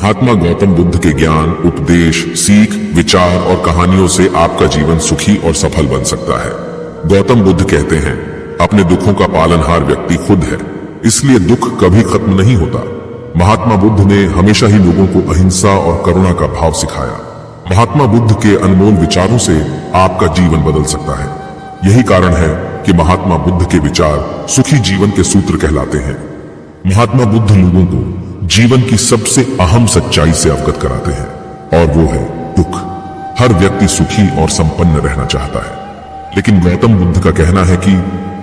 महात्मा गौतम बुद्ध के ज्ञान, उपदेश, सीख, विचार और कहानियों से आपका जीवन सुखी और सफल बन सकता है। गौतम बुद्ध कहते हैं, अपने दुखों का पालनहार व्यक्ति खुद है, इसलिए दुख कभी खत्म नहीं होता। महात्मा बुद्ध ने हमेशा ही लोगों को अहिंसा और करुणा का भाव सिखाया। महात्मा बुद्ध के अनमोल विचारों से आपका जीवन बदल सकता है। यही कारण है कि महात्मा बुद्ध के विचार सुखी जीवन के सूत्र कहलाते हैं। महात्मा बुद्ध लोगों को जीवन की सबसे अहम सच्चाई से अवगत कराते हैं, और वो है दुख। हर व्यक्ति सुखी और संपन्न रहना चाहता है, लेकिन गौतम बुद्ध का कहना है कि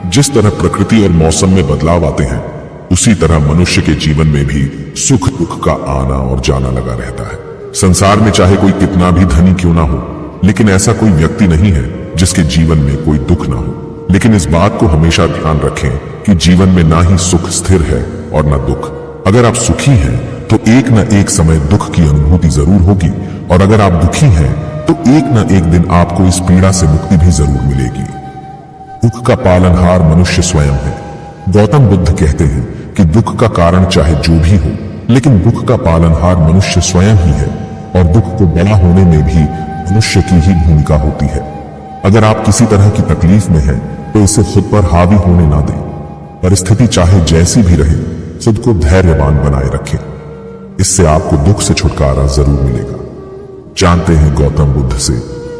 जिस तरह प्रकृति और मौसम में बदलाव आते हैं, उसी तरह मनुष्य के जीवन में भी सुख दुख का आना और जाना लगा रहता है। संसार में चाहे कोई कितना भी धनी क्यों ना हो, लेकिन ऐसा कोई व्यक्ति नहीं है जिसके जीवन में कोई दुख ना हो। लेकिन इस बात को हमेशा ध्यान रखें कि जीवन में ना ही सुख स्थिर है और ना दुख। अगर आप सुखी हैं तो एक न एक समय दुख की अनुभूति जरूर होगी, और अगर आप दुखी हैं तो एक न एक दिन आपको इस पीड़ा से मुक्ति भी जरूर मिलेगी। दुख का पालनहार मनुष्य स्वयं है। गौतम बुद्ध कहते हैं कि दुख का कारण चाहे जो भी हो, लेकिन दुख का पालनहार मनुष्य स्वयं ही है, और दुख को बड़ा होने में भी मनुष्य की ही भूमिका होती है। अगर आप किसी तरह की तकलीफ में हैं तो इसे खुद पर हावी होने ना दें। परिस्थिति चाहे जैसी भी रहे, खुद को धैर्यवान बनाए रखें। इससे आपको दुख से छुटकारा जरूर मिलेगा। जानते हैं गौतम बुद्ध से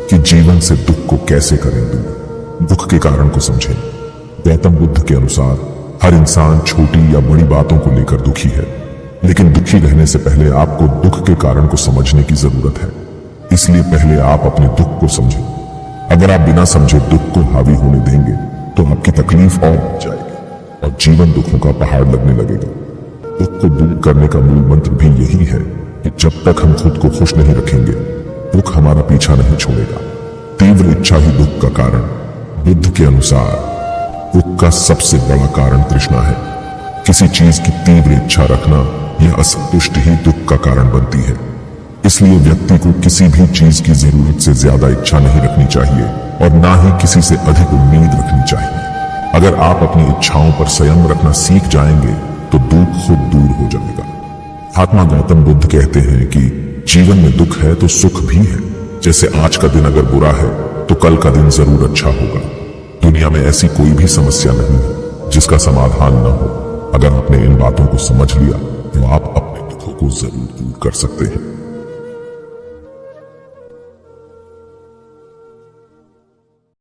कि जीवन से दुख को कैसे करें दूर। दुख के कारण को समझें। गौतम बुद्ध के अनुसार हर इंसान छोटी या बड़ी बातों को लेकर दुखी है, लेकिन दुखी रहने से पहले आपको दुख के कारण को समझने की जरूरत है। इसलिए पहले आप अपने दुख को समझें। अगर आप बिना समझे दुख को हावी होने देंगे तो आपकी तकलीफ और बढ़ जाएगी और जीवन दुखों का पहाड़ लगने लगेगा। दुख को दूर करने का मूल मंत्र भी यही है कि जब तक हम खुद को खुश नहीं रखेंगे, दुख हमारा पीछा नहीं छोड़ेगा। तीव्र इच्छा ही दुख का कारण। बुद्ध के अनुसार दुख का सबसे बड़ा कारण तृष्णा है। किसी चीज की तीव्र इच्छा रखना या असंतुष्टि ही दुख का कारण बनती है। इसलिए व्यक्ति को किसी भी चीज की जरूरत से ज्यादा इच्छा नहीं रखनी चाहिए, और ना ही किसी से अधिक उम्मीद रखनी चाहिए। अगर आप अपनी इच्छाओं पर संयम रखना सीख जाएंगे तो दुख खुद दूर हो जाएगा। महात्मा गौतम बुद्ध कहते हैं कि जीवन में दुख है तो सुख भी है। जैसे आज का दिन अगर बुरा है तो कल का दिन जरूर अच्छा होगा। दुनिया में ऐसी कोई भी समस्या नहीं है जिसका समाधान न हो। अगर आपने इन बातों को समझ लिया तो आप अपने दुखों को जरूर दूर कर सकते हैं।